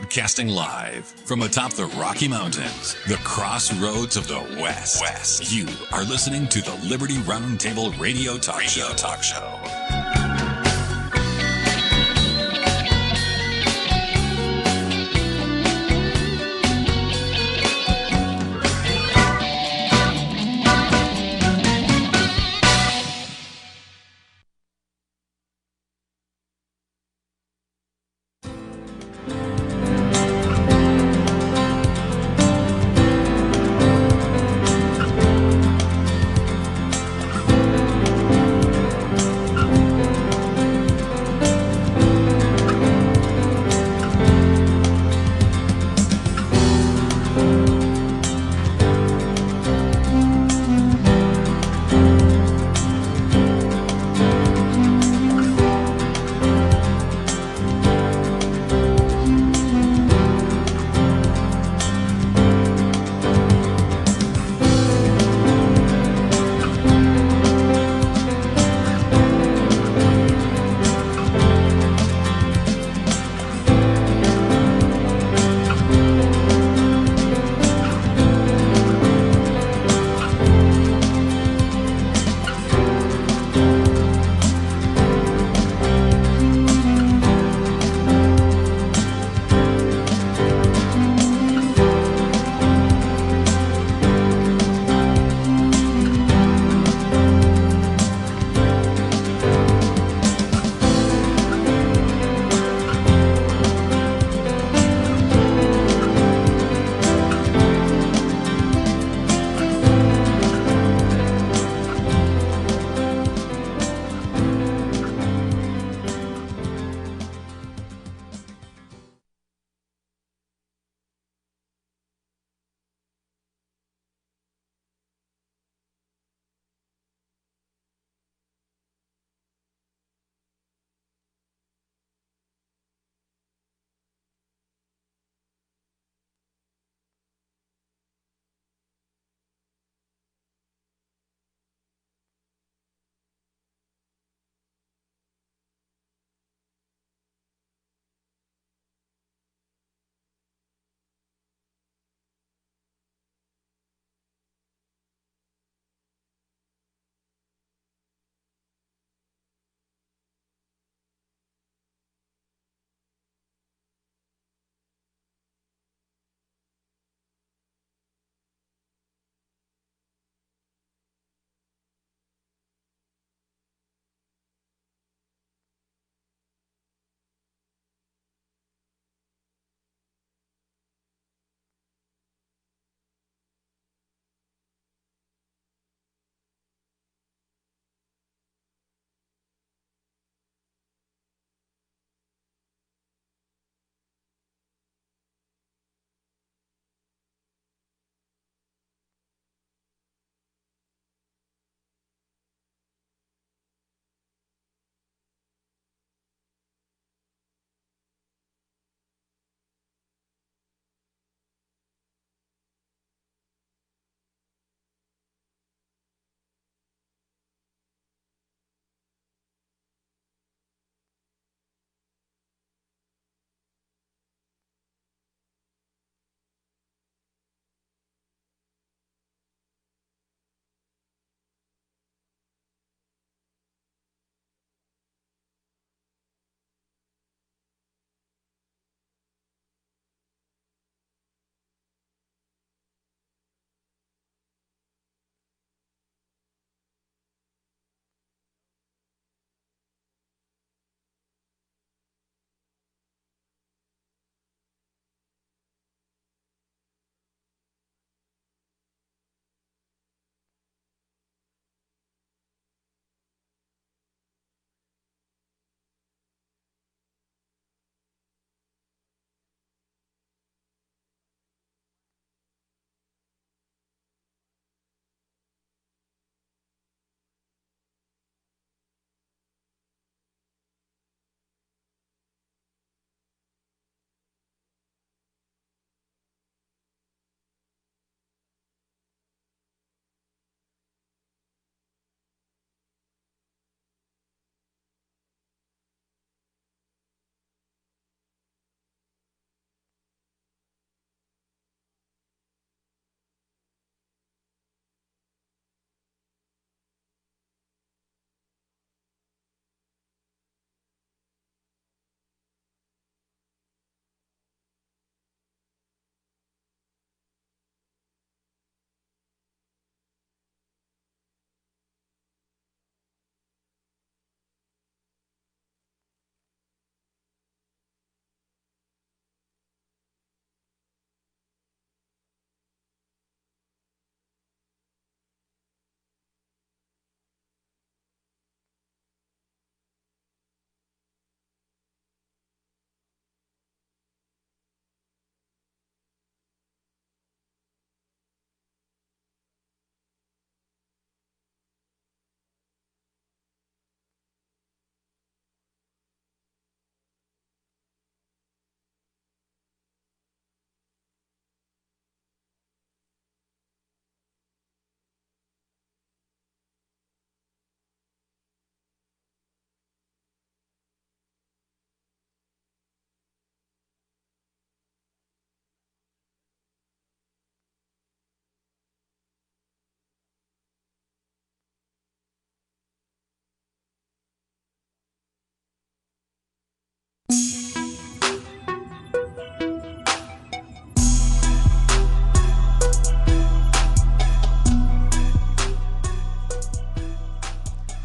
Broadcasting live from atop the Rocky Mountains, the crossroads of the West. You are listening to the Liberty Round Table Radio Talk Show.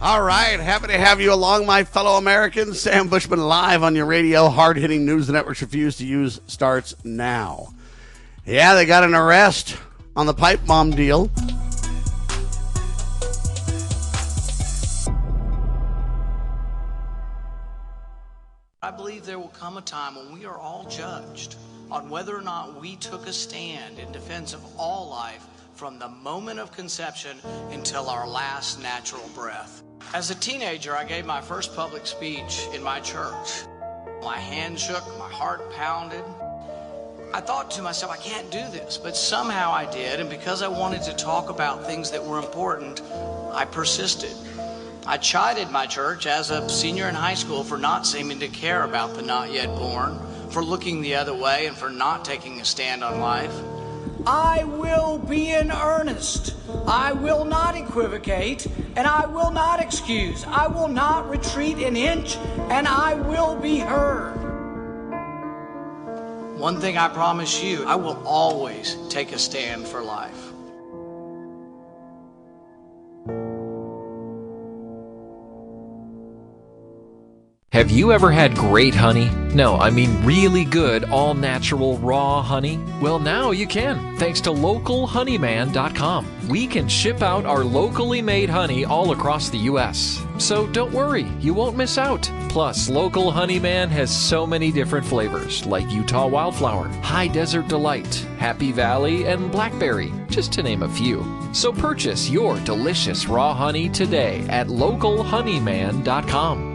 All right, happy to have you along, my fellow Americans. Sam Bushman live on your radio. Hard-hitting news the networks refuse to use starts now. Yeah, they got an arrest on the pipe bomb deal. I believe there will come a time when we are all judged on whether or not we took a stand in defense of all life from the moment of conception until our last natural breath. As a teenager, I gave my first public speech in my church. My hand shook, my heart pounded. I thought to myself, I can't do this, but somehow I did, and because I wanted to talk about things that were important, I persisted. I chided my church as a senior in high school for not seeming to care about the not yet born, for looking the other way, and for not taking a stand on life. I will be in earnest. I will not equivocate, and I will not excuse. I will not retreat an inch, and I will be heard. One thing I promise you, I will always take a stand for life. Have you ever had great honey? No, I mean really good, all-natural, raw honey? Well, now you can, thanks to localhoneyman.com. We can ship out our locally made honey all across the U.S. So don't worry, you won't miss out. Plus, Local Honeyman has so many different flavors, like Utah Wildflower, High Desert Delight, Happy Valley, and Blackberry, just to name a few. So purchase your delicious raw honey today at localhoneyman.com.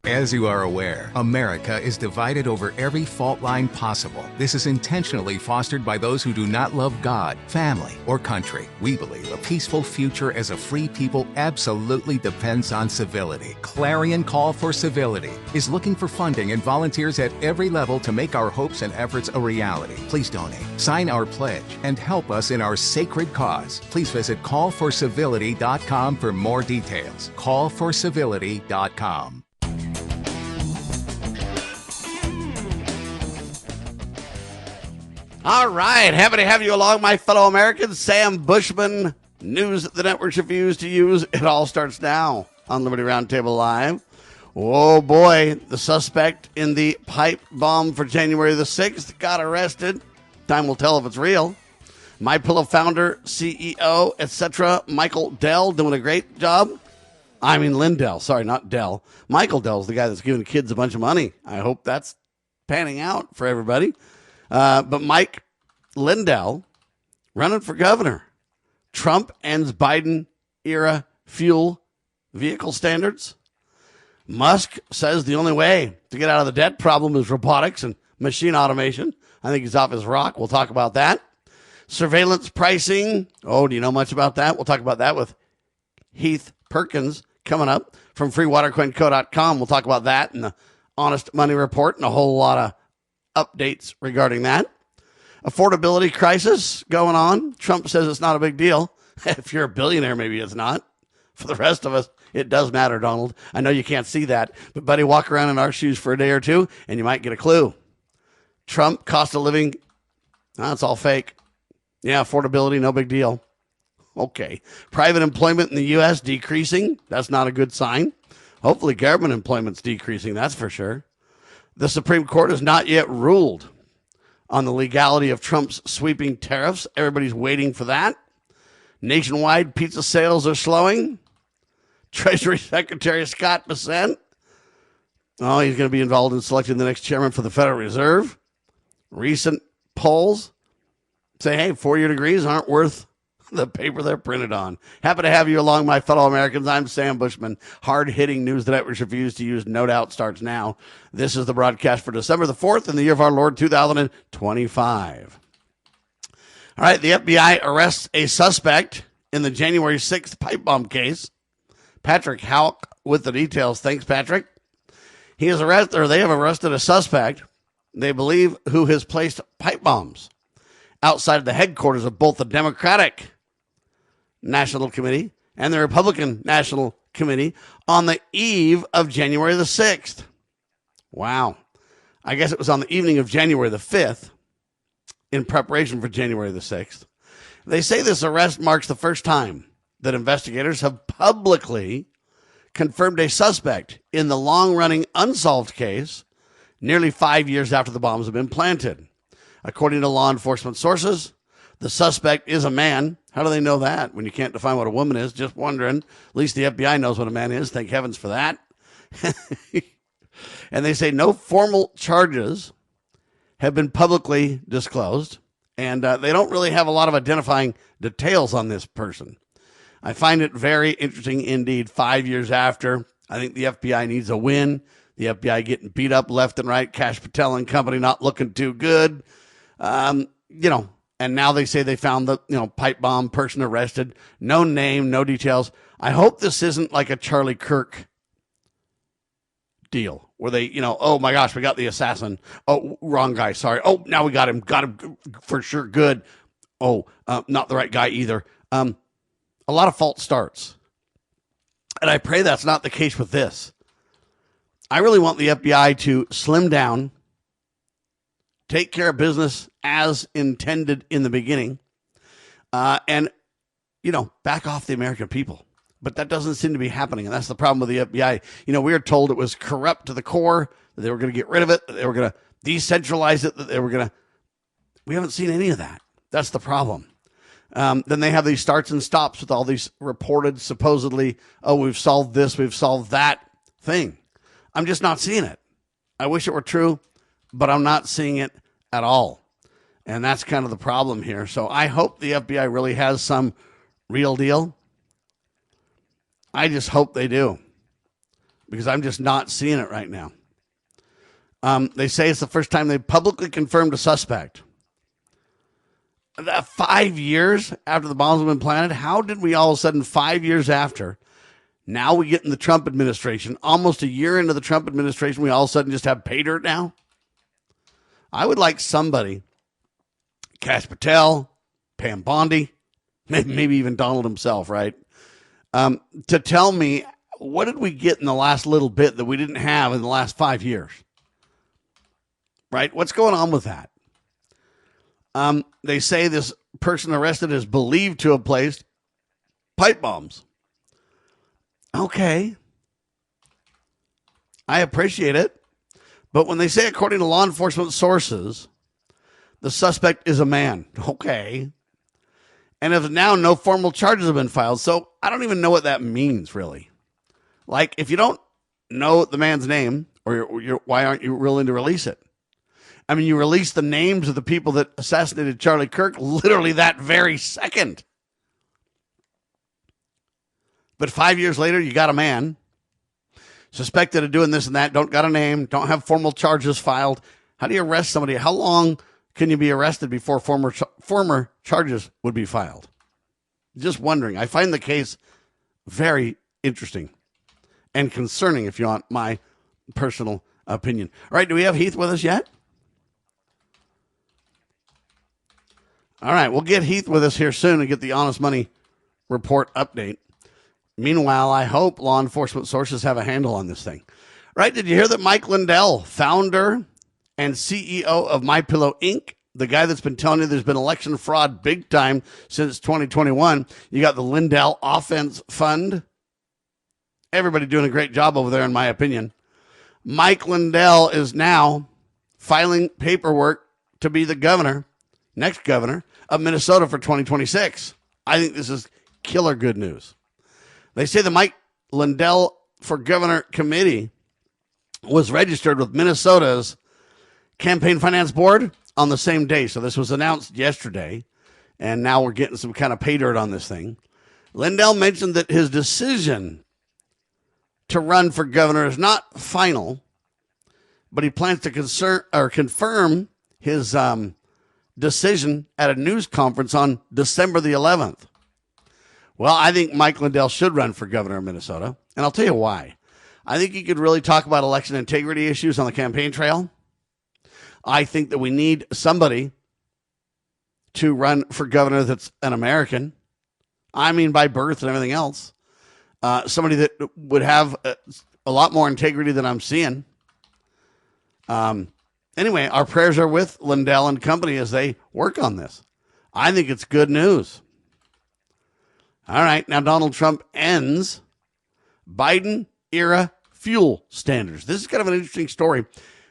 As you are aware, America is divided over every fault line possible. This is intentionally fostered by those who do not love God, family, or country. We believe a peaceful future as a free people absolutely depends on civility. Clarion Call for Civility is looking for funding and volunteers at every level to make our hopes and efforts a reality. Please donate, sign our pledge, and help us in our sacred cause. Please visit callforcivility.com for more details. Callforcivility.com. All right, happy to have you along, my fellow Americans. Sam Bushman, news that the networks refuse to use. It all starts now on Liberty Round Table Live. Oh, boy, the suspect in the pipe bomb for January the 6th got arrested. Time will tell if it's real. MyPillow founder, CEO, etc., Michael Dell, doing a great job. I mean Lindell, sorry, not Dell. Michael Dell's the guy that's giving kids a bunch of money. I hope that's panning out for everybody. But Mike Lindell running for governor. Trump ends Biden-era fuel vehicle standards. Musk says the only way to get out of the debt problem is robotics and machine automation. I think he's off his rock. We'll talk about that. Surveillance pricing. Oh, do you know much about that? We'll talk about that with Heath Perkins coming up from freewatercoinco.com. We'll talk about that and the Honest Money Report and a whole lot of updates regarding that. Affordability crisis going on. Trump says it's not a big deal. If you're a billionaire, maybe it's not. For the rest of us, it does matter, Donald. I know you can't see that, but buddy, walk around in our shoes for a day or two, and you might get a clue. Trump, cost of living, that's all fake. Yeah, affordability, no big deal. Okay. Private employment in the U.S. decreasing. That's not a good sign. Hopefully government employment's decreasing, that's for sure. The Supreme Court has not yet ruled on the legality of Trump's sweeping tariffs. Everybody's waiting for that. Nationwide pizza sales are slowing. Treasury Secretary Scott Bessent, he's going to be involved in selecting the next chairman for the Federal Reserve. Recent polls say, hey, 4-year degrees aren't worth the paper they're printed on. Happy to have you along, my fellow Americans. I'm Sam Bushman. Hard-hitting news the networks refuse to use, no doubt, starts now. This is the broadcast for December the 4th in the year of our Lord 2025. All right, the FBI arrests a suspect in the January 6th pipe bomb case. Patrick Houck with the details. Thanks, Patrick. They have arrested a suspect, they believe, who has placed pipe bombs outside the headquarters of both the Democratic National Committee and the Republican National Committee on the eve of January the 6th. Wow. I guess it was on the evening of January the 5th in preparation for January the 6th. They say this arrest marks the first time that investigators have publicly confirmed a suspect in the long-running unsolved case nearly 5 years after the bombs have been planted. According to law enforcement sources, the suspect is a man. How do they know that when you can't define what a woman is? Just wondering. At least the FBI knows what a man is. Thank heavens for that. And they say no formal charges have been publicly disclosed, and they don't really have a lot of identifying details on this person. I find it very interesting indeed. 5 years after, I think the FBI needs a win. The FBI getting beat up left and right. Kash Patel and company not looking too good. And now they say they found the, pipe bomb person arrested. No name, no details. I hope this isn't like a Charlie Kirk deal where they, oh my gosh, we got the assassin. Oh, wrong guy. Sorry. Oh, now we got him for sure. Good. Oh, not the right guy either. A lot of false starts. And I pray that's not the case with this. I really want the FBI to slim down, take care of business as intended in the beginning, and, back off the American people. But that doesn't seem to be happening, and that's the problem with the FBI. We were told it was corrupt to the core, that they were going to get rid of it, that they were going to decentralize it, that they were going to... We haven't seen any of that. That's the problem. Then they have these starts and stops with all these reported, supposedly, oh, we've solved this, we've solved that thing. I'm just not seeing it. I wish it were true, but I'm not seeing it at all. And that's kind of the problem here. So I hope the FBI really has some real deal. I just hope they do, because I'm just not seeing it right now. They say it's the first time they publicly confirmed a suspect. 5 years after the bombs have been planted, how did we all of a sudden, 5 years after, now we get in the Trump administration, almost a year into the Trump administration, we all of a sudden just have pay dirt now? I would like somebody, Kash Patel, Pam Bondi, maybe even Donald himself, right? To tell me, what did we get in the last little bit that we didn't have in the last 5 years? Right? What's going on with that? They say this person arrested is believed to have placed pipe bombs. Okay. I appreciate it. But when they say, according to law enforcement sources, the suspect is a man. Okay. And if now no formal charges have been filed. So I don't even know what that means, really. Like, if you don't know the man's name, or why aren't you willing to release it? I mean, you released the names of the people that assassinated Charlie Kirk literally that very second. But 5 years later, you got a man suspected of doing this and that, don't got a name, don't have formal charges filed. How do you arrest somebody? How long can you be arrested before former charges would be filed? Just wondering. I find the case very interesting and concerning, if you want my personal opinion. All right, do we have Heath with us yet? All right, we'll get Heath with us here soon and get the Honest Money Report update. Meanwhile, I hope law enforcement sources have a handle on this thing. Right, did you hear that Mike Lindell, founder and CEO of MyPillow Inc., the guy that's been telling you there's been election fraud big time since 2021, you got the Lindell Offense Fund. Everybody doing a great job over there, in my opinion. Mike Lindell is now filing paperwork to be the next governor of Minnesota for 2026. I think this is killer good news. They say the Mike Lindell for Governor Committee was registered with Minnesota's Campaign Finance Board on the same day. So this was announced yesterday, and now we're getting some kind of pay dirt on this thing. Lindell mentioned that his decision to run for governor is not final, but he plans to confirm his decision at a news conference on December the 11th. Well, I think Mike Lindell should run for governor of Minnesota, and I'll tell you why. I think he could really talk about election integrity issues on the campaign trail. I think that we need somebody to run for governor that's an American. I mean, by birth and everything else. Somebody that would have a lot more integrity than I'm seeing. Anyway, our prayers are with Lindell and company as they work on this. I think it's good news. All right, now Donald Trump ends Biden-era fuel standards. This is kind of an interesting story.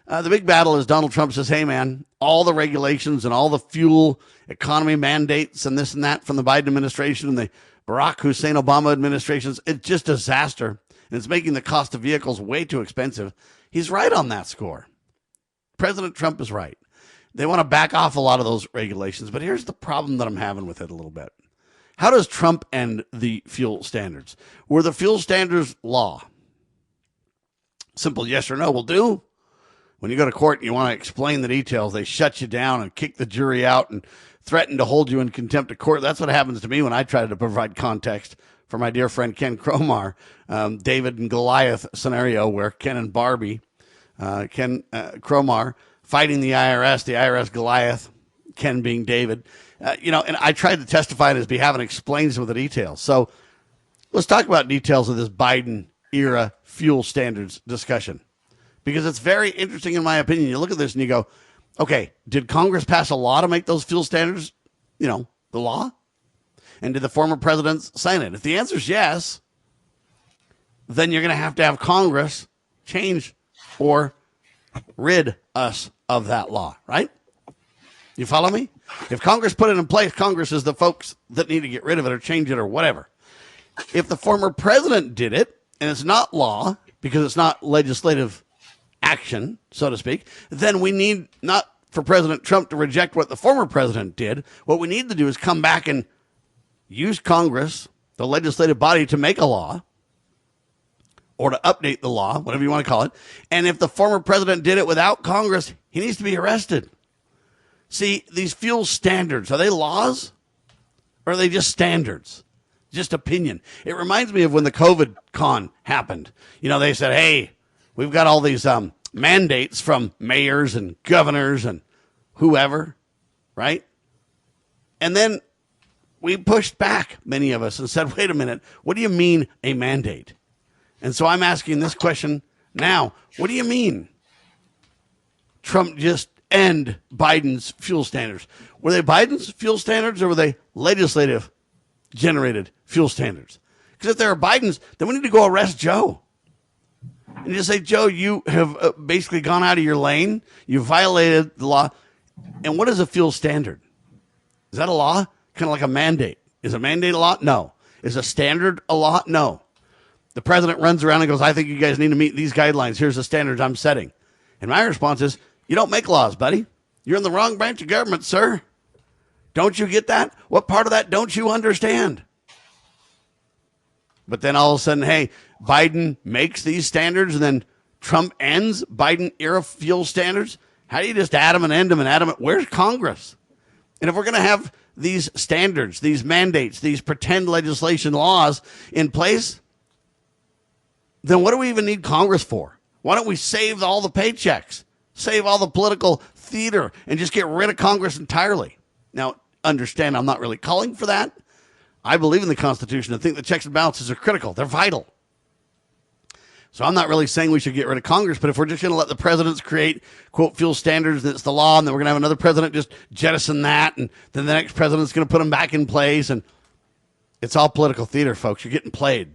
The big battle is Donald Trump says, hey, man, all the regulations and all the fuel economy mandates and this and that from the Biden administration and the Barack Hussein Obama administrations, it's just a disaster. And it's making the cost of vehicles way too expensive. He's right on that score. President Trump is right. They want to back off a lot of those regulations. But here's the problem that I'm having with it a little bit. How does Trump end the fuel standards? Were the fuel standards law? Simple yes or no will do. When you go to court and you want to explain the details, they shut you down and kick the jury out and threaten to hold you in contempt of court. That's what happens to me when I try to provide context for my dear friend Ken Cromar, David and Goliath scenario where Ken and Barbie, Cromar fighting the IRS Goliath, Ken being David, and I tried to testify on his behalf and explain some of the details. So let's talk about details of this Biden era fuel standards discussion, because it's very interesting in my opinion. You look at this and you go, okay, did Congress pass a law to make those fuel standards, the law? And did the former presidents sign it? If the answer is yes, then you're going to have Congress change or rid us of that law, right? You follow me? If Congress put it in place, Congress is the folks that need to get rid of it or change it or whatever. If the former president did it, and it's not law because it's not legislative action, so to speak, then we need not for President Trump to reject what the former president did. What we need to do is come back and use Congress, the legislative body, to make a law or to update the law, whatever you want to call it. And if the former president did it without Congress, he needs to be arrested. See, these fuel standards, are they laws or are they just standards? Just opinion. It reminds me of when the COVID con happened. They said, hey, we've got all these mandates from mayors and governors and whoever, right? And then we pushed back, many of us, and said, wait a minute, what do you mean a mandate? And so I'm asking this question now. What do you mean Trump just end Biden's fuel standards? Were they Biden's fuel standards or were they legislative generated fuel standards? Because if they're Biden's, then we need to go arrest Joe. And just say, Joe, you have basically gone out of your lane. You violated the law. And what is a fuel standard? Is that a law? Kind of like a mandate. Is a mandate a law? No. Is a standard a law? No. The president runs around and goes, I think you guys need to meet these guidelines. Here's the standards I'm setting. And my response is, you don't make laws, buddy. You're in the wrong branch of government, sir. Don't you get that? What part of that don't you understand? But then all of a sudden, hey, Biden makes these standards and then Trump ends Biden-era fuel standards. How do you just add them and end them and add them? Where's Congress? And if we're going to have these standards, these mandates, these pretend legislation laws in place, then what do we even need Congress for? Why don't we save all the paychecks, save all the political theater, and just get rid of Congress entirely? Now, understand, I'm not really calling for that. I believe in the Constitution. I think the checks and balances are critical. They're vital. So I'm not really saying we should get rid of Congress, but if we're just going to let the presidents create, quote, fuel standards, and it's the law, and then we're going to have another president just jettison that, and then the next president's going to put them back in place, and it's all political theater, folks. You're getting played.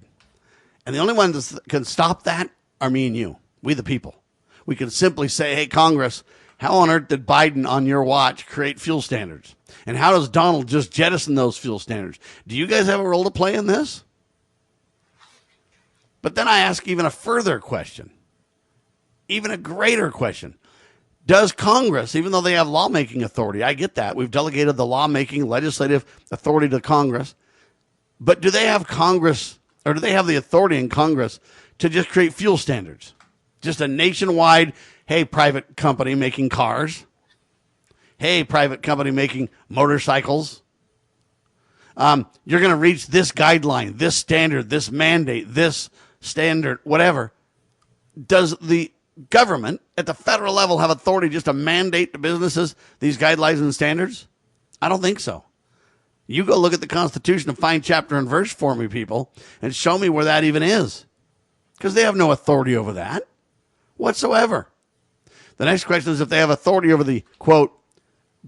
And the only ones that can stop that are me and you, we the people. We can simply say, hey, Congress, how on earth did Biden on your watch create fuel standards? And how does Donald just jettison those fuel standards? Do you guys have a role to play in this? But then I ask even a further question, even a greater question. Does Congress, even though they have lawmaking authority, I get that. We've delegated the lawmaking, legislative authority to Congress. But do they have Congress, or do they have the authority in Congress to just create fuel standards? Just a nationwide, hey, private company making cars. Hey, private company making motorcycles. You're going to reach this guideline, this standard, this mandate, this standard, whatever. Does the government at the federal level have authority just to mandate to businesses these guidelines and standards? I don't think so. You go look at the Constitution and find chapter and verse for me, people, and show me where that even is. Because they have no authority over that whatsoever. The next question is if they have authority over the, quote,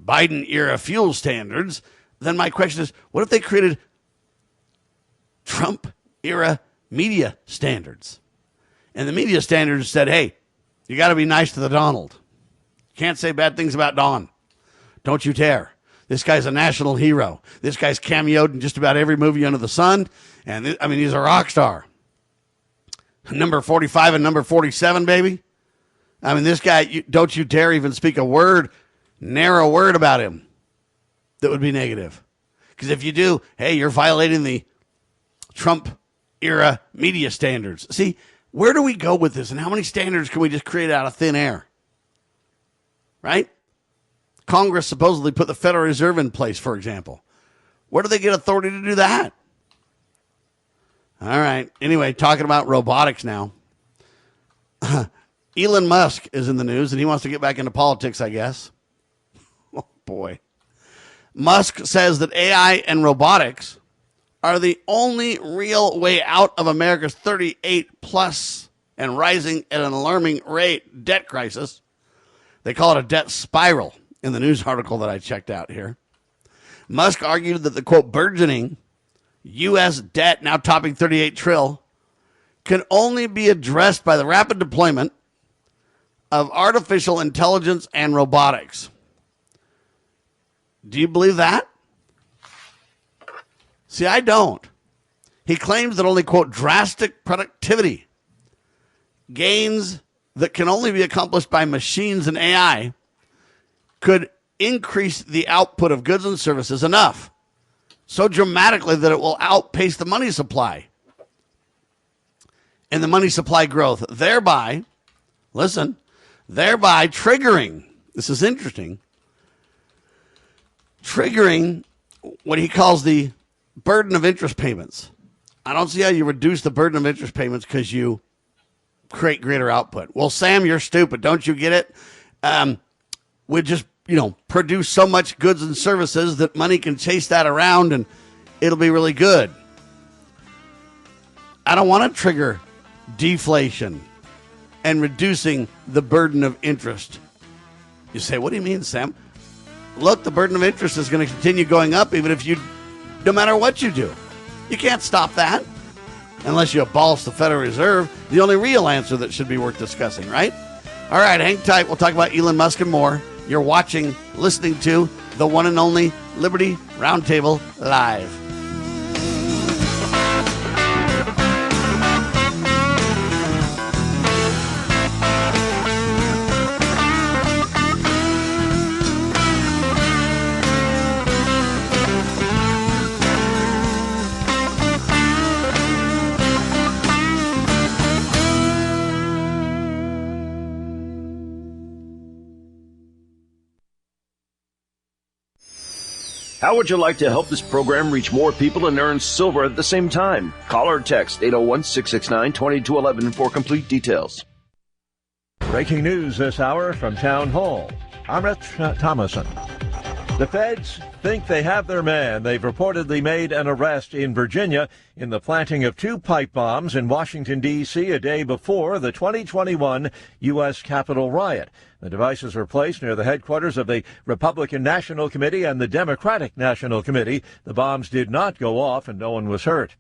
Biden-era fuel standards, then my question is, what if they created Trump-era media standards. And the media standards said, hey, you got to be nice to the Donald. Can't say bad things about Don. Don't you dare. This guy's a national hero. This guy's cameoed in just about every movie under the sun. And he's a rock star. Number 45 and number 47, baby. This guy, don't you dare even speak a word, narrow word about him that would be negative. Because if you do, hey, you're violating the Trump era media standards. See, where do we go with this? And how many standards can we just create out of thin air? Right? Congress supposedly put the Federal Reserve in place, for example. Where do they get authority to do that? All right. Anyway, talking about robotics now. Elon Musk is in the news, and he wants to get back into politics, I guess. Oh, boy. Musk says that AI and robotics are the only real way out of America's 38+ and rising at an alarming rate debt crisis. They call it a debt spiral in the news article that I checked out here. Musk argued that the, quote, burgeoning U.S. debt, now topping $38 trillion, can only be addressed by the rapid deployment of artificial intelligence and robotics. Do you believe that? See, I don't. He claims that only, quote, drastic productivity gains that can only be accomplished by machines and AI could increase the output of goods and services enough, so dramatically that it will outpace the money supply. And the money supply growth, thereby triggering, this is interesting, triggering what he calls the burden of interest payments. I don't see how you reduce the burden of interest payments because you create greater output. Well, Sam, you're stupid. Don't you get it? We just, produce so much goods and services that money can chase that around and it'll be really good. I don't want to trigger deflation and reducing the burden of interest. You say, what do you mean, Sam? Look, the burden of interest is going to continue going up no matter what you do. You can't stop that unless you abolish the Federal Reserve, the only real answer that should be worth discussing, right? All right, hang tight. We'll talk about Elon Musk and more. You're listening to the one and only Liberty Roundtable Live. How would you like to help this program reach more people and earn silver at the same time? Call or text 801-669-2211 for complete details. Breaking news this hour from Town Hall. I'm Rich Thomason. The feds think they have their man. They've reportedly made an arrest in Virginia in the planting of 2 pipe bombs in Washington, D.C. a day before the 2021 U.S. Capitol riot. The devices were placed near the headquarters of the Republican National Committee and the Democratic National Committee. The bombs did not go off and no one was hurt.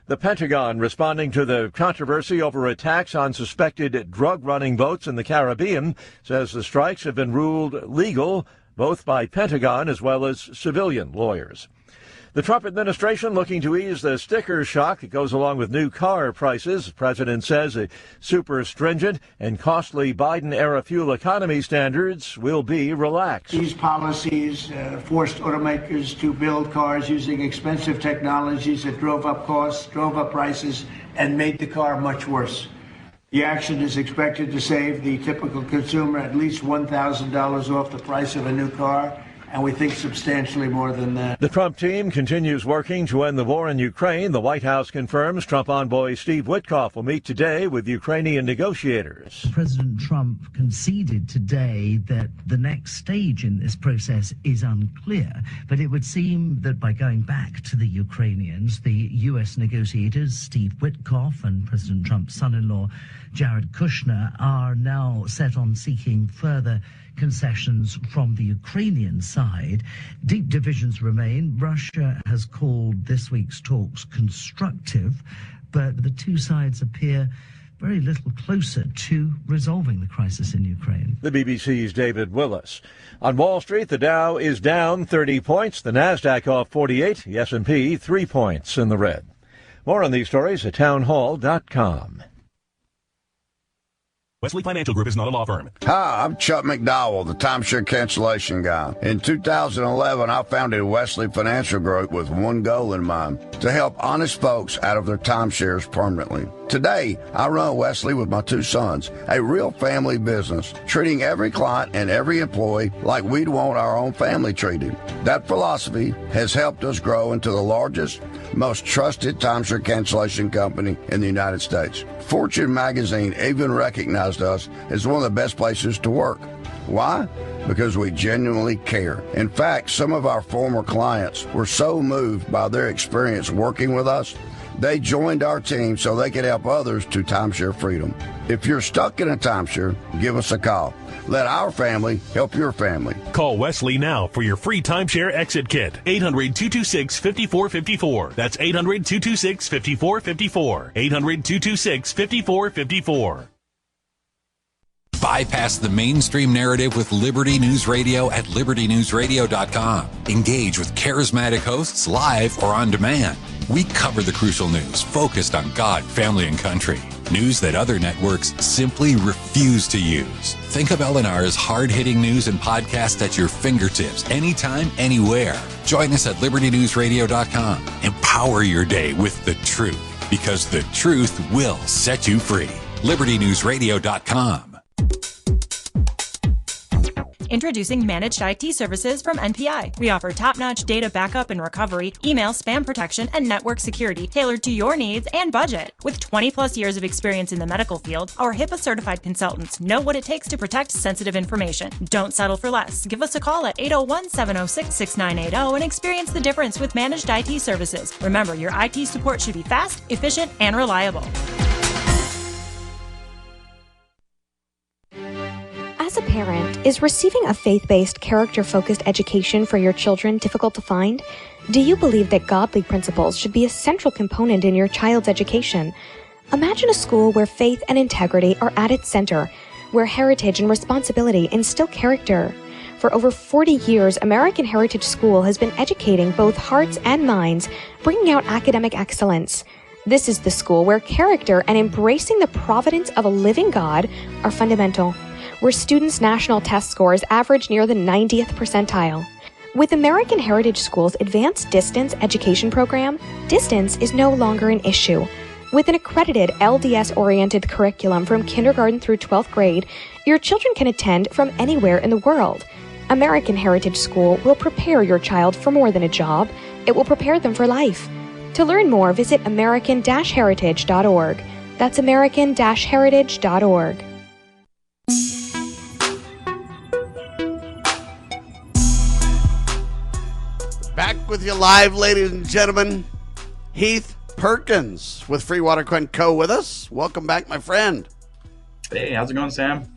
The Pentagon, responding to the controversy over attacks on suspected drug-running boats in the Caribbean, says the strikes have been ruled legal both by Pentagon as well as civilian lawyers. The Trump administration looking to ease the sticker shock that goes along with new car prices. The president says a super stringent and costly Biden-era fuel economy standards will be relaxed. These policies forced automakers to build cars using expensive technologies that drove up costs, drove up prices, and made the car much worse. The action is expected to save the typical consumer at least $1,000 off the price of a new car, and we think substantially more than that. The Trump team continues working to end the war in Ukraine. The White House confirms Trump envoy Steve Witkoff will meet today with Ukrainian negotiators. President Trump conceded today that the next stage in this process is unclear, but it would seem that by going back to the Ukrainians, the U.S. negotiators, Steve Witkoff and President Trump's son-in-law, Jared Kushner, are now set on seeking further concessions from the Ukrainian side. Deep divisions remain. Russia has called this week's talks constructive. but the two sides appear very little closer to resolving the crisis in Ukraine. The BBC's David Willis. On Wall Street, the Dow is down 30 points, the Nasdaq off 48, the S&P 3 points in the red. More on these stories at townhall.com. Wesley Financial Group is not a law firm. Hi, I'm Chuck McDowell, the timeshare cancellation guy. In 2011, I founded Wesley Financial Group with one goal in mind, to help honest folks out of their timeshares permanently. Today, I run Wesley with my two sons, a real family business, treating every client and every employee like we'd want our own family treated. That philosophy has helped us grow into the largest, most trusted timeshare cancellation company in the United States. Fortune magazine even recognized us as one of the best places to work. Why? Because we genuinely care. In fact, some of our former clients were so moved by their experience working with us, they joined our team so they could help others to timeshare freedom. If you're stuck in a timeshare, give us a call. Let our family help your family. Call Wesley now for your free timeshare exit kit. 800-226-5454. That's 800-226-5454. 800-226-5454. Bypass the mainstream narrative with Liberty News Radio at libertynewsradio.com. Engage with charismatic hosts live or on demand. We cover the crucial news focused on God, family, and country. News that other networks simply refuse to use. Think of LNR's hard-hitting news and podcast at your fingertips, anytime, anywhere. Join us at libertynewsradio.com. Empower your day with the truth, because the truth will set you free. libertynewsradio.com. Introducing Managed IT Services from NPI. We offer top-notch data backup and recovery, email spam protection, and network security tailored to your needs and budget. With 20-plus years of experience in the medical field, our HIPAA-certified consultants know what it takes to protect sensitive information. Don't settle for less. Give us a call at 801-706-6980 and experience the difference with Managed IT Services. Remember, your IT support should be fast, efficient, and reliable. As a parent, is receiving a faith-based, character-focused education for your children difficult to find? Do you believe that godly principles should be a central component in your child's education? Imagine a school where faith and integrity are at its center, where heritage and responsibility instill character. For over 40 years, American Heritage School has been educating both hearts and minds, bringing out academic excellence. This is the school where character and embracing the providence of a living God are fundamental, where students' national test scores average near the 90th percentile. With American Heritage School's advanced distance education program, distance is no longer an issue. With an accredited LDS-oriented curriculum from kindergarten through 12th grade, your children can attend from anywhere in the world. American Heritage School will prepare your child for more than a job. It will prepare them for life. To learn more, visit american-heritage.org. That's american-heritage.org. Back with you live, ladies and gentlemen. Heath Perkins with Free Water Co. with us. Welcome back, my friend. Hey, how's it going, Sam?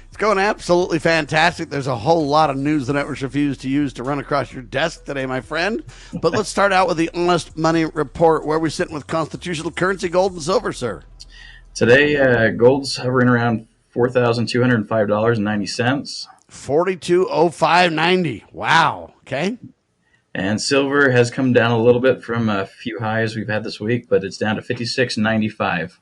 It's going absolutely fantastic. There's a whole lot of news the networks refuse to use to run across your desk today, my friend. But let's start out with the Honest Money Report. Where are we sitting with constitutional currency, gold and silver, sir? Today, gold's hovering around $4,205.90. $42.0590. Wow. Okay. And silver has come down a little bit from a few highs we've had this week, but it's down to $56.95.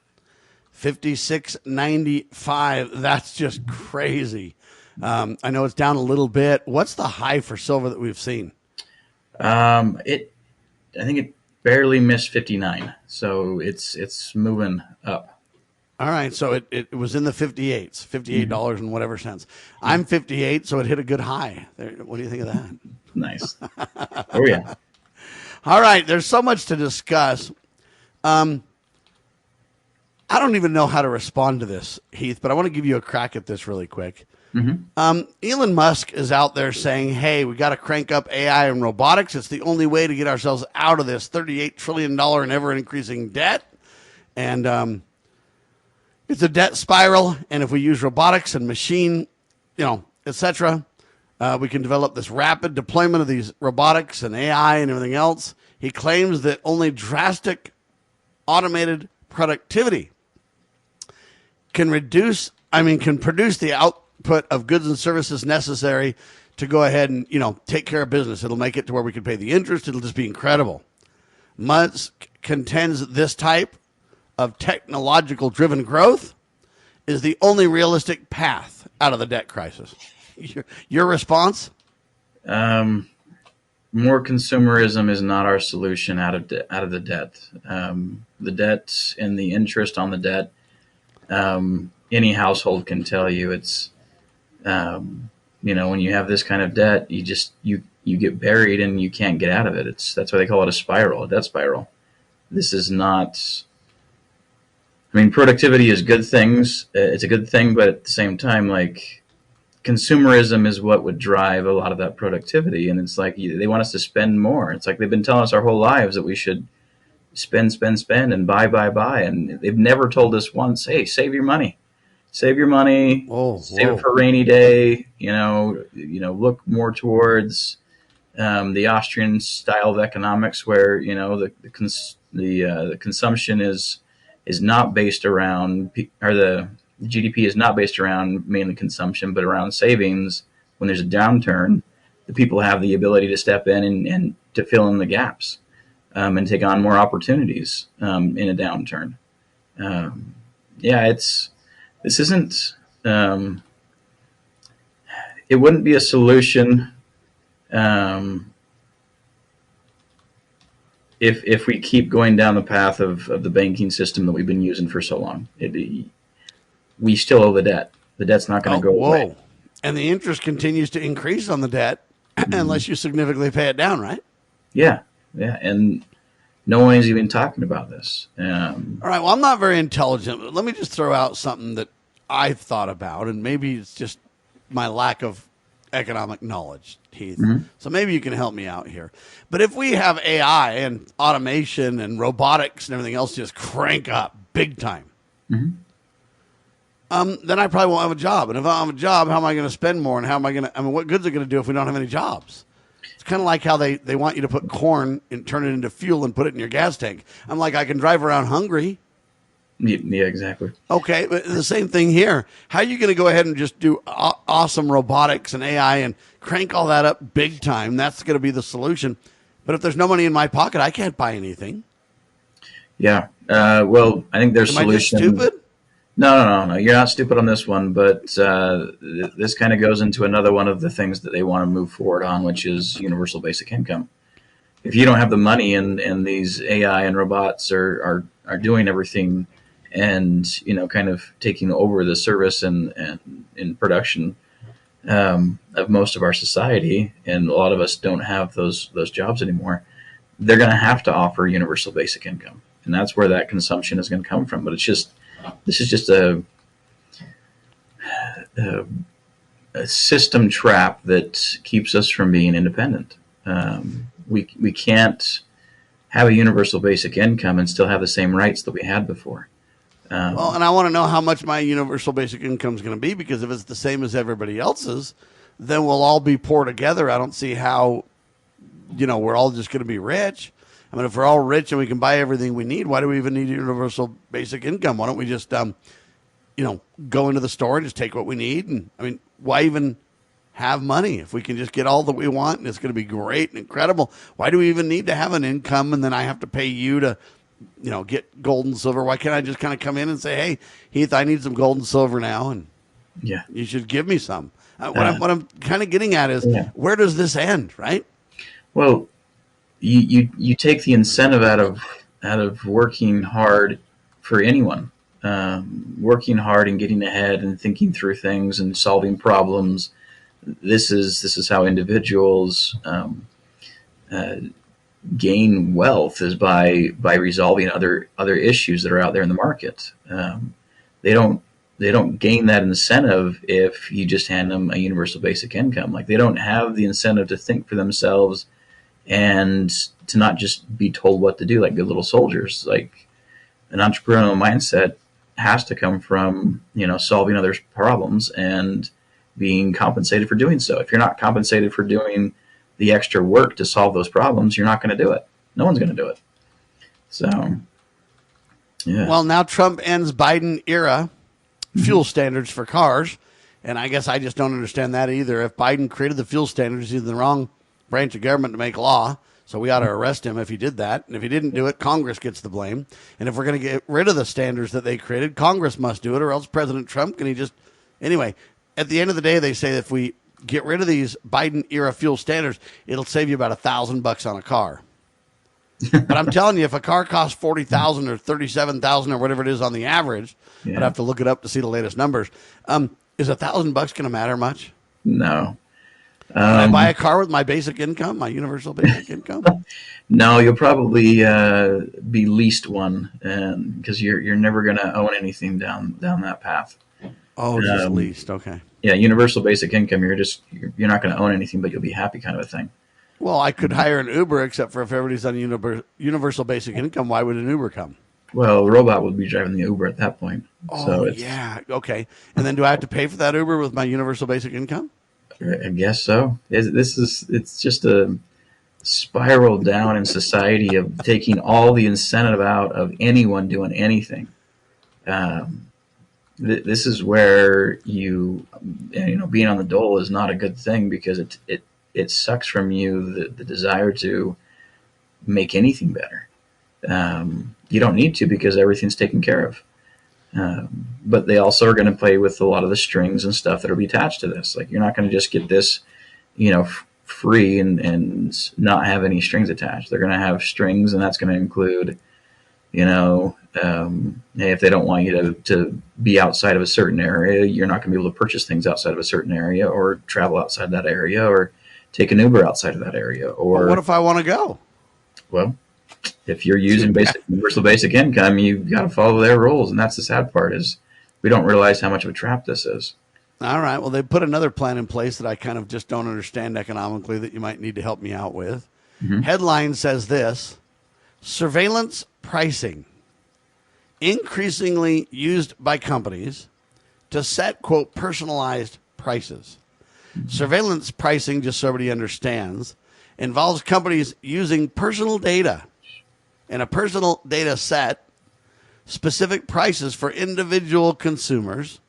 $56.95. That's just crazy. I know it's down a little bit. What's the high for silver that we've seen? I think it barely missed 59, so it's moving up. All right, so it was in the 58s, $58 and whatever cents. I'm 58, so it hit a good high. What do you think of that? Nice. Oh, yeah. All right, there's so much to discuss. I don't even know how to respond to this, Heath, but I want to give you a crack at this really quick. Mm-hmm. Elon Musk is out there saying, hey, we got to crank up AI and robotics. It's the only way to get ourselves out of this $38 trillion and ever-increasing debt. And it's a debt spiral, and if we use robotics and machine, etc., we can develop this rapid deployment of these robotics and AI and everything else. He claims that only drastic automated productivity can produce the output of goods and services necessary to go ahead and, take care of business. It'll make it to where we can pay the interest. It'll just be incredible. Musk contends this type of technological driven growth is the only realistic path out of the debt crisis. Your response? More consumerism is not our solution out of the debt. The debt and the interest on the debt, any household can tell you it's, when you have this kind of debt, you get buried and you can't get out of it. That's why they call it a debt spiral. This is not, productivity is good things. It's a good thing, but at the same time, like, consumerism is what would drive a lot of that productivity. And it's like, they want us to spend more. It's like they've been telling us our whole lives that we should spend and buy. And they've never told us once, hey, save your money. Save your money, save it for a rainy day, look more towards the Austrian style of economics where, the consumption is not based around, or the GDP is not based around mainly consumption, but around savings. When there's a downturn, the people have the ability to step in and to fill in the gaps and take on more opportunities in a downturn. This isn't, it wouldn't be a solution if we keep going down the path of the banking system that we've been using for so long. We still owe the debt. The debt's not going to go away. And the interest continues to increase on the debt unless you significantly pay it down, right? Yeah. And no one is even talking about this. All right. Well, I'm not very intelligent, but let me just throw out something that I've thought about, and maybe it's just my lack of economic knowledge, Heath. Mm-hmm. So maybe you can help me out here. But if we have AI and automation and robotics and everything else just crank up big time, then I probably won't have a job. And if I don't have a job, how am I going to spend more? And how am I going to, what good's it going to do if we don't have any jobs? It's kind of like how they want you to put corn and turn it into fuel and put it in your gas tank. I'm like, I can drive around hungry. Yeah, exactly. Okay, but the same thing here. How are you going to go ahead and just do awesome robotics and AI and crank all that up big time? That's going to be the solution. But if there's no money in my pocket, I can't buy anything. Yeah. Well, I think there's solution. Am I just stupid? No. You're not stupid on this one, but this kind of goes into another one of the things that they want to move forward on, which is universal basic income. If you don't have the money and these AI and robots are doing everything and, kind of taking over the service and in production of most of our society, and a lot of us don't have those jobs anymore, they're going to have to offer universal basic income. And that's where that consumption is going to come from. But this is just a system trap that keeps us from being independent. We can't have a universal basic income and still have the same rights that we had before. Well, and I want to know how much my universal basic income is going to be, because if it's the same as everybody else's, then we'll all be poor together. I don't see how, we're all just going to be rich. I mean, if we're all rich and we can buy everything we need, why do we even need universal basic income? Why don't we just, go into the store and just take what we need? And why even have money if we can just get all that we want and it's going to be great and incredible? Why do we even need to have an income and then I have to pay you to, get gold and silver? Why can't I just kind of come in and say, hey, Heath, I need some gold and silver now, and you should give me some? What I'm kind of getting at is, where does this end, right? Well, you take the incentive out of working hard for anyone, working hard and getting ahead and thinking through things and solving problems. This is how individuals gain wealth, is by resolving other issues that are out there in the market. They don't gain that incentive if you just hand them a universal basic income. Like, they don't have the incentive to think for themselves and to not just be told what to do like good little soldiers. Like, an entrepreneurial mindset has to come from, solving others' problems and being compensated for doing so. If you're not compensated for doing the extra work to solve those problems, you're not going to do it. No one's going to do it. So Yeah. Well, now Trump ends Biden era fuel standards for cars. And I guess I just don't understand that either. If Biden created the fuel standards, he's in the wrong branch of government to make law. So we ought to arrest him if he did that. And if he didn't do it, Congress gets the blame. And if we're going to get rid of the standards that they created, Congress must do it, or else President Trump can he just... Anyway, at the end of the day, they say that if we get rid of these Biden-era fuel standards, it'll save you about $1,000 on a car. But I'm telling you, if a car costs $40,000 or $37,000 or whatever it is on the average, I'd have to look it up to see the latest numbers. Is $1,000 going to matter much? No. Can I buy a car with my basic income, my universal basic income? No, you'll probably be leased one, because you're never going to own anything down that path. Oh, just leased. Okay. Yeah, universal basic income. You're not going to own anything, but you'll be happy, kind of a thing. Well, I could hire an Uber, except for if everybody's on universal basic income, why would an Uber come? Well, the robot would be driving the Uber at that point. Oh, so yeah. Okay. And then do I have to pay for that Uber with my universal basic income? I guess so. It's just a spiral down in society of taking all the incentive out of anyone doing anything. This is where being on the dole is not a good thing, because it sucks from you the desire to make anything better. You don't need to, because everything's taken care of. But they also are going to play with a lot of the strings and stuff that will be attached to this. Like, you're not going to just get this, free and not have any strings attached. They're going to have strings, and that's going to include, if they don't want you to be outside of a certain area, you're not going to be able to purchase things outside of a certain area, or travel outside that area, or take an Uber outside of that area. Or what if I want to go? Well, if you're using universal basic income, you've got to follow their rules. And that's the sad part, is we don't realize how much of a trap this is. All right. Well, they put another plan in place that I kind of just don't understand economically that you might need to help me out with. Mm-hmm. Headline says this: surveillance pricing increasingly used by companies to set, quote, personalized prices. Mm-hmm. Surveillance pricing, just so everybody understands, involves companies using personal data and a personal data set, specific prices for individual consumers,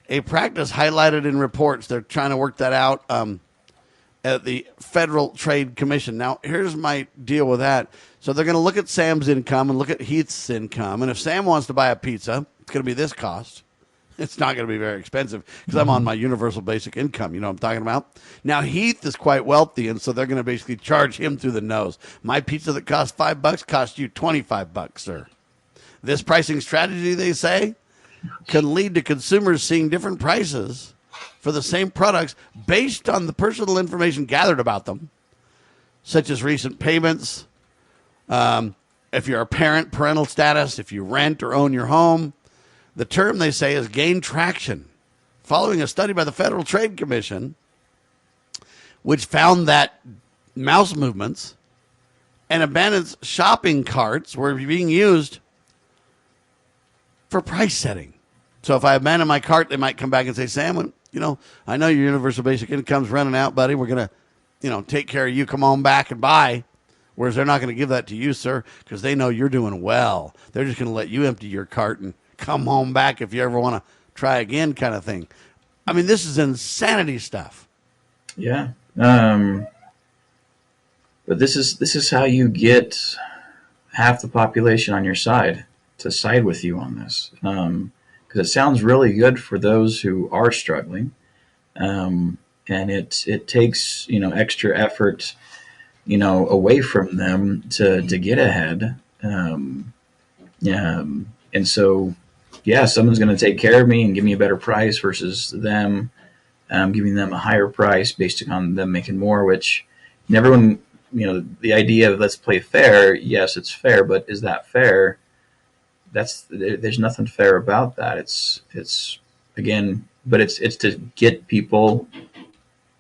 a practice highlighted in reports. They're trying to work that out at the Federal Trade Commission. Now, here's my deal with that. So they're going to look at Sam's income and look at Heath's income. And if Sam wants to buy a pizza, it's going to be this cost. It's not going to be very expensive because I'm on my universal basic income. You know what I'm talking about? Now, Heath is quite wealthy, and so they're going to basically charge him through the nose. My pizza that costs $5 costs you $25, sir. This pricing strategy, they say, can lead to consumers seeing different prices for the same products based on the personal information gathered about them, such as recent payments, if you're a parent, parental status, if you rent or own your home. The term, they say, has gained traction following a study by the Federal Trade Commission, which found that mouse movements and abandoned shopping carts were being used for price setting. So if I abandon my cart, they might come back and say, Sam, I know your universal basic income's running out, buddy. We're going to, take care of you. Come on back and buy. Whereas they're not going to give that to you, sir, because they know you're doing well. They're just going to let you empty your cart and come home back if you ever want to try again, kind of thing. I mean, this is insanity stuff. Yeah. But this is how you get half the population on your side to side with you on this. Because it sounds really good for those who are struggling. And it takes, extra effort, away from them to get ahead. And so, yeah, someone's going to take care of me and give me a better price versus them giving them a higher price based on them making more, which everyone, the idea of let's play fair, yes, it's fair, but is that fair? There's nothing fair about that. It's to get people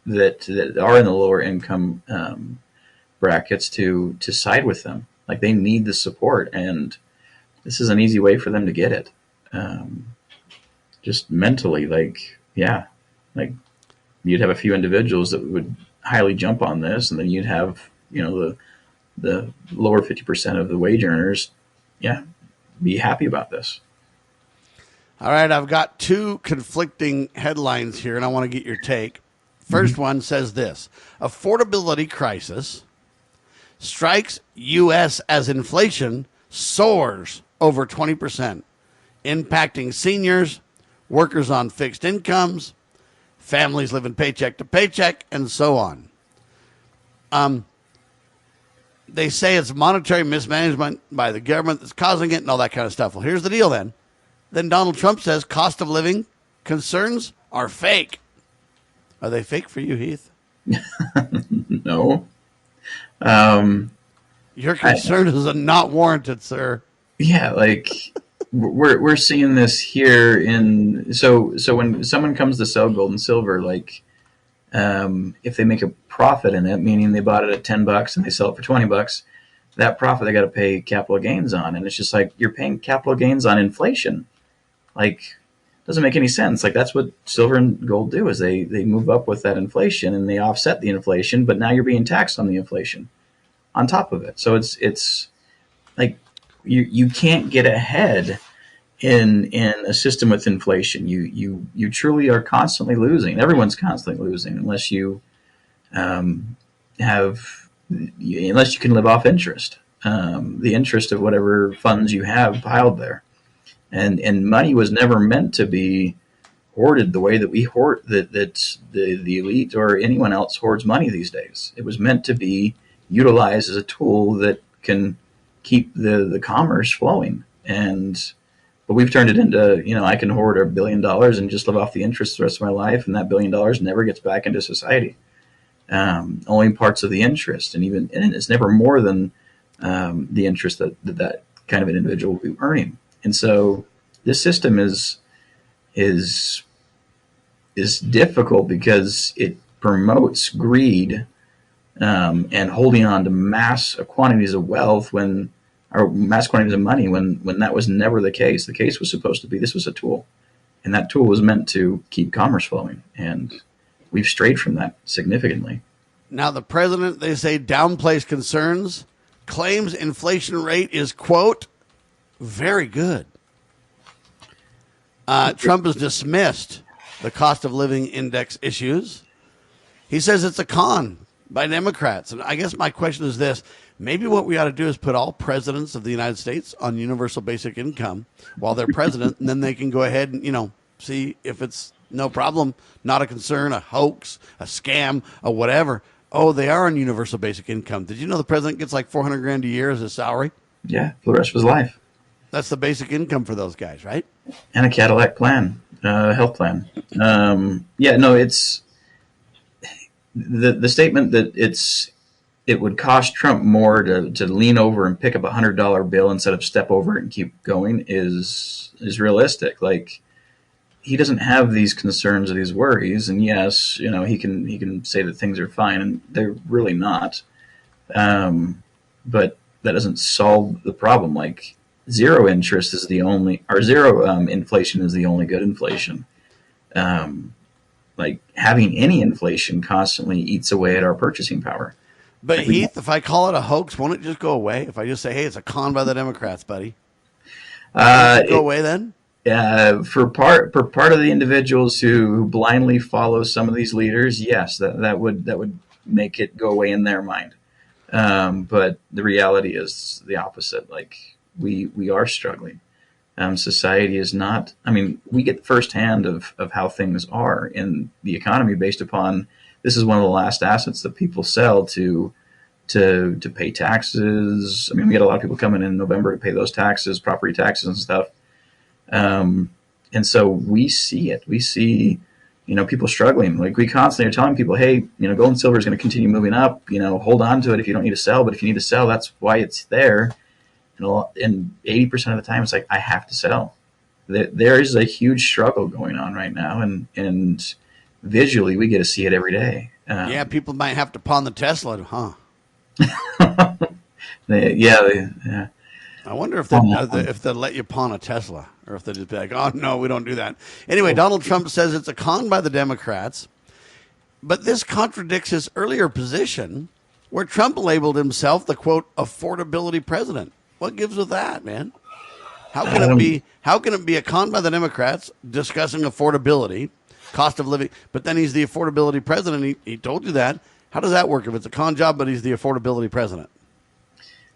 that are in the lower income brackets to side with them. Like, they need the support, and this is an easy way for them to get it. Just mentally, you'd have a few individuals that would highly jump on this, and then you'd have, the lower 50% of the wage earners, be happy about this. All right, I've got two conflicting headlines here, and I want to get your take. First one says this: affordability crisis strikes U.S. as inflation soars over 20%, impacting seniors, workers on fixed incomes, families living paycheck to paycheck, and so on. They say it's monetary mismanagement by the government that's causing it and all that kind of stuff. Well, here's the deal then. Then Donald Trump says cost of living concerns are fake. Are they fake for you, Heath? No. Your concern is not warranted, sir. Yeah, like we're seeing this here in so when someone comes to sell gold and silver, like if they make a profit in it, meaning they bought it at $10 and they sell it for $20, that profit they got to pay capital gains on, and it's just like you're paying capital gains on inflation. Like, doesn't make any sense. Like, that's what silver and gold do, is they move up with that inflation and they offset the inflation, but now you're being taxed on the inflation on top of it. So it's like you can't get ahead in a system with inflation. You truly are constantly losing. Everyone's constantly losing unless you unless you can live off interest, the interest of whatever funds you have piled there. And money was never meant to be hoarded the way that we hoard, that the elite or anyone else hoards money these days. It was meant to be utilized as a tool that can keep the commerce flowing. But we've turned it into, I can hoard $1 billion and just live off the interest the rest of my life, and that $1 billion never gets back into society. Only parts of the interest, and it's never more than the interest that kind of an individual will be earning. And so this system is difficult because it promotes greed and holding on to mass quantities of wealth or mass quantities of money when that was never the case. The case was supposed to be this was a tool, and that tool was meant to keep commerce flowing. And we've strayed from that significantly. Now, the president, they say, downplays concerns, claims inflation rate is, quote, very good. Trump has dismissed the cost of living index issues. He says it's a con by Democrats. And I guess my question is this. Maybe what we ought to do is put all presidents of the United States on universal basic income while they're president, and then they can go ahead and, see if it's no problem, not a concern, a hoax, a scam, or whatever. Oh, they are on universal basic income. Did you know the president gets like $400,000 a year as his salary? Yeah, for the rest of his life. That's the basic income for those guys, right? And a Cadillac plan, health plan. It's the statement that it would cost Trump more to lean over and pick up $100 bill instead of step over it and keep going is realistic. Like, he doesn't have these concerns or these worries, and yes, he can say that things are fine, and they're really not. But that doesn't solve the problem. Like, zero interest is the only, or zero inflation is the only good inflation. Like, having any inflation constantly eats away at our purchasing power. But Heath, if I call it a hoax, won't it just go away? If I just say, hey, it's a con by the Democrats, buddy, go away then? For part of the individuals who blindly follow some of these leaders, yes, that would make it go away in their mind. But the reality is the opposite. Like, we are struggling. Society is not. I mean, we get firsthand of how things are in the economy based upon. This is one of the last assets that people sell to pay taxes. I mean, we get a lot of people coming in November to pay those taxes, property taxes and stuff. And so we see it. We see, people struggling. Like, we constantly are telling people, hey, gold and silver is going to continue moving up. Hold on to it if you don't need to sell. But if you need to sell, that's why it's there. And 80% of the time, it's like, I have to sell. There is a huge struggle going on right now, and visually, we get to see it every day. People might have to pawn the Tesla, huh? Yeah. I wonder if they'll let you pawn a Tesla, or if they'll just be like, oh, no, we don't do that. Anyway, Donald Trump says it's a con by the Democrats, but this contradicts his earlier position where Trump labeled himself the, quote, affordability president. What gives with that, man? How can it be? How can it be a con by the Democrats discussing affordability, cost of living? But then he's the affordability president. He told you that. How does that work if it's a con job, but he's the affordability president?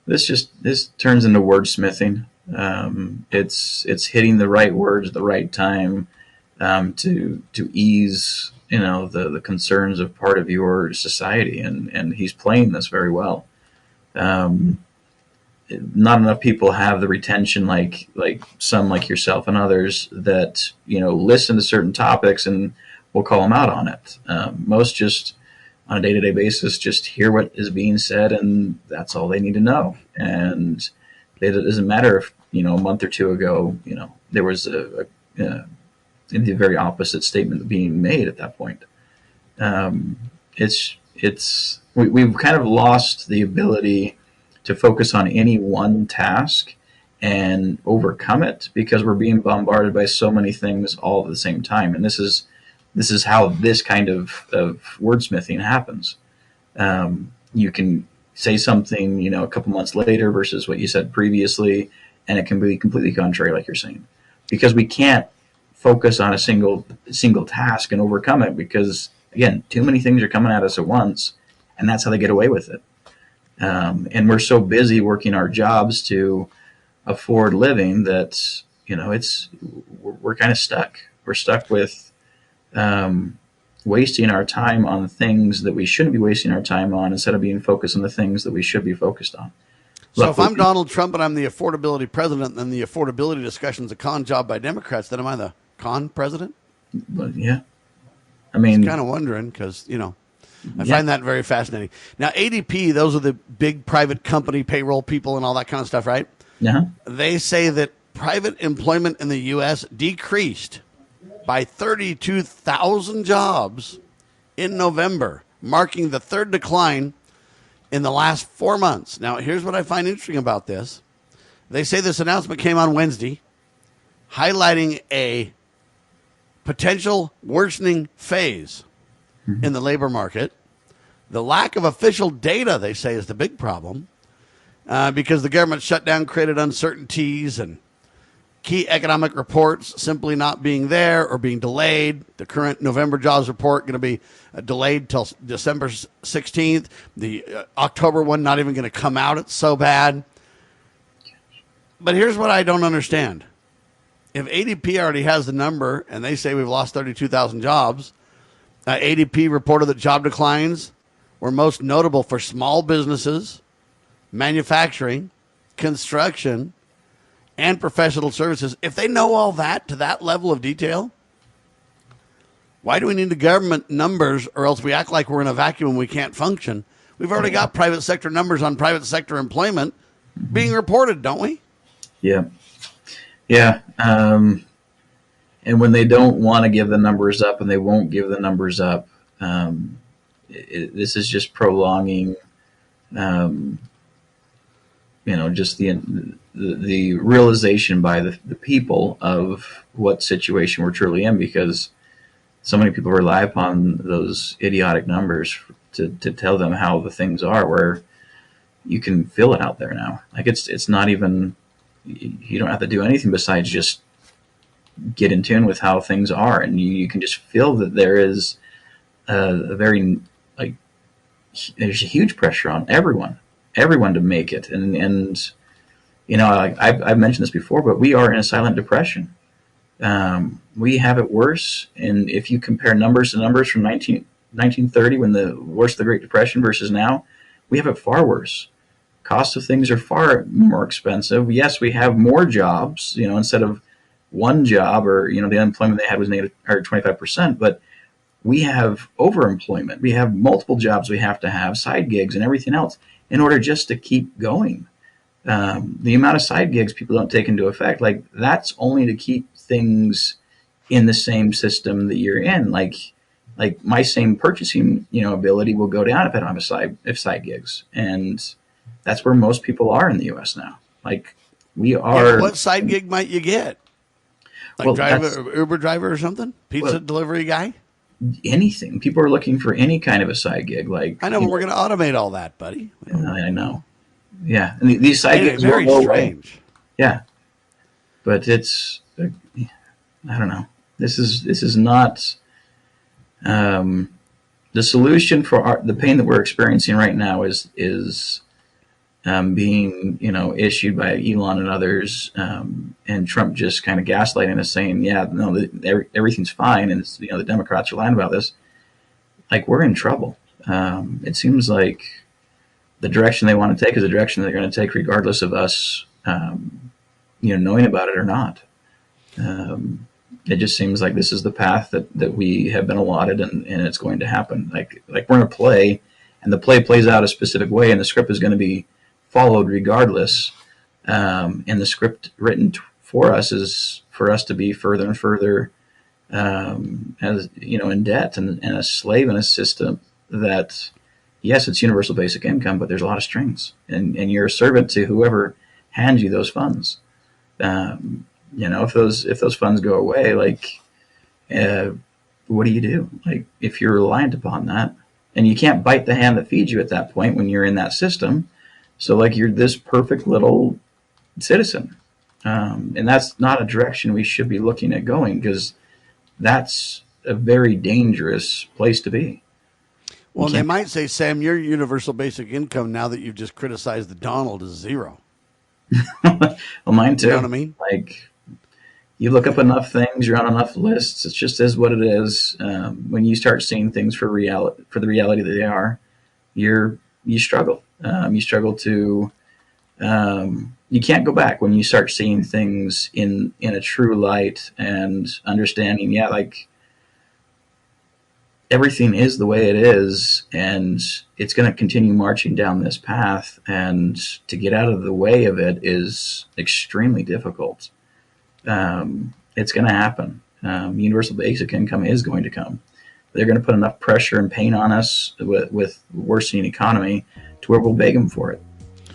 This turns into wordsmithing. It's hitting the right words at the right time to ease the concerns of part of your society, and he's playing this very well. Not enough people have the retention like some like yourself and others that listen to certain topics and will call them out on it. Most just on a day-to-day basis just hear what is being said, and that's all they need to know. And it doesn't matter if a month or two ago there was a the very opposite statement being made at that point. We've kind of lost the ability to focus on any one task and overcome it because we're being bombarded by so many things all at the same time. And this is how this kind of wordsmithing happens. You can say something, a couple months later versus what you said previously, and it can be completely contrary, like you're saying, because we can't focus on a single task and overcome it because, again, too many things are coming at us at once, and that's how they get away with it. And we're so busy working our jobs to afford living that, we're kind of stuck. We're stuck with wasting our time on things that we shouldn't be wasting our time on instead of being focused on the things that we should be focused on. So if I'm Donald Trump and I'm the affordability president, then the affordability discussion is a con job by Democrats, then am I the con president? But yeah. I mean, I'm kind of wondering because, I find that very fascinating. Now, ADP, those are the big private company payroll people and all that kind of stuff, right? Yeah. They say that private employment in the U.S. decreased by 32,000 jobs in November, marking the third decline in the last 4 months. Now, here's what I find interesting about this. They say this announcement came on Wednesday, highlighting a potential worsening phase in the labor market. The lack of official data, they say, is the big problem because the government shutdown created uncertainties and key economic reports simply not being there or being delayed. The current November jobs report going to be delayed till December 16th. The October one not even going to come out. It's so bad. But here's what I don't understand. If ADP already has the number and they say we've lost 32,000 jobs, ADP reported that job declines were most notable for small businesses, manufacturing, construction, and professional services. If they know all that to that level of detail, why do we need the government numbers or else we act like we're in a vacuum and we can't function? We've already got private sector numbers on private sector employment being reported, don't we? Yeah. Yeah. And when they don't want to give the numbers up and they won't give the numbers up, this is just prolonging, just the realization by the people of what situation we're truly in, because so many people rely upon those idiotic numbers to tell them how the things are, where you can feel it out there now. Like it's not even, you don't have to do anything besides just get in tune with how things are, and you can just feel that there is there's a huge pressure on everyone to make it, and I've mentioned this before, but we are in a silent depression. We have it worse, and if you compare numbers to numbers from 1930, when the worst of the Great Depression, versus now, we have it far worse. Costs of things are far more expensive. Yes, we have more jobs, instead of one job, or the unemployment they had was negative or 25%, but we have overemployment. We have multiple jobs we have to have, side gigs and everything else, in order just to keep going. The amount of side gigs people don't take into effect, like that's only to keep things in the same system that you're in. Like my same purchasing, ability will go down if I don't have side gigs, and that's where most people are in the U.S. now. Like we are. Yeah, what side gig might you get? Like Uber driver or something? Pizza delivery guy? Anything. People are looking for any kind of a side gig. Like I know, but we're going to automate all that, buddy. I know. Yeah, and these side gigs are very strange. Yeah, But it's, I don't know. This is not the solution for the pain that we're experiencing right now is being, issued by Elon and others, and Trump just kind of gaslighting us, saying, "Yeah, no, everything's fine," and it's, the Democrats are lying about this. Like, we're in trouble. It seems like the direction they want to take is the direction they're going to take, regardless of us, knowing about it or not. It just seems like this is the path that we have been allotted, and it's going to happen. Like we're in a play, and the play plays out a specific way, and the script is going to be followed regardless. And the script written for us is for us to be further and further, as in debt and a slave in a system that, yes, it's universal basic income, but there's a lot of strings, and you're a servant to whoever hands you those funds. If those funds go away, what do you do? Like, if you're reliant upon that, and you can't bite the hand that feeds you at that point when you're in that system. So, you're this perfect little citizen, and that's not a direction we should be looking at going, because that's a very dangerous place to be. Well, they might say, Sam, your universal basic income, now that you've just criticized the Donald, is zero. Well, mine too. You know what I mean? You look up enough things, you're on enough lists, it just is what it is. When you start seeing things for the reality that they are, you struggle. You struggle to, you can't go back when you start seeing things in a true light and understanding, everything is the way it is, and it's going to continue marching down this path, and to get out of the way of it is extremely difficult. It's going to happen. Universal basic income is going to come. They're going to put enough pressure and pain on us with worsening economy to where we'll beg them for it.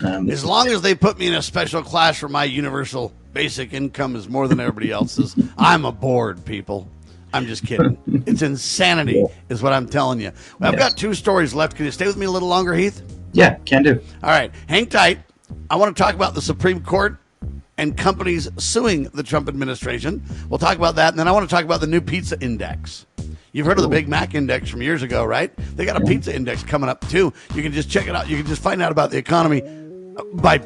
As long as they put me in a special class where my universal basic income is more than everybody else's, I'm aboard, people. I'm just kidding. It's insanity is what I'm telling you. Well, I've got 2 stories left. Can you stay with me a little longer, Heath? Yeah, can do. All right. Hang tight. I want to talk about the Supreme Court and companies suing the Trump administration. We'll talk about that. And then I want to talk about the new pizza index. You've heard of the Big Mac index from years ago, right? They got a pizza index coming up, too. You can just check it out. You can just find out about the economy by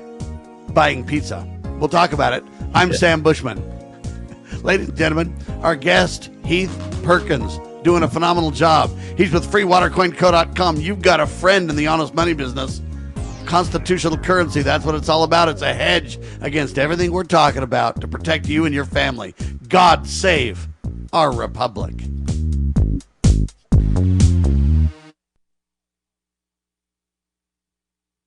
buying pizza. We'll talk about it. I'm Sam Bushman. Ladies and gentlemen, our guest, Heath Perkins, doing a phenomenal job. He's with freewatercoinco.com. You've got a friend in the honest money business. Constitutional currency, that's what it's all about. It's a hedge against everything we're talking about to protect you and your family. God save our republic.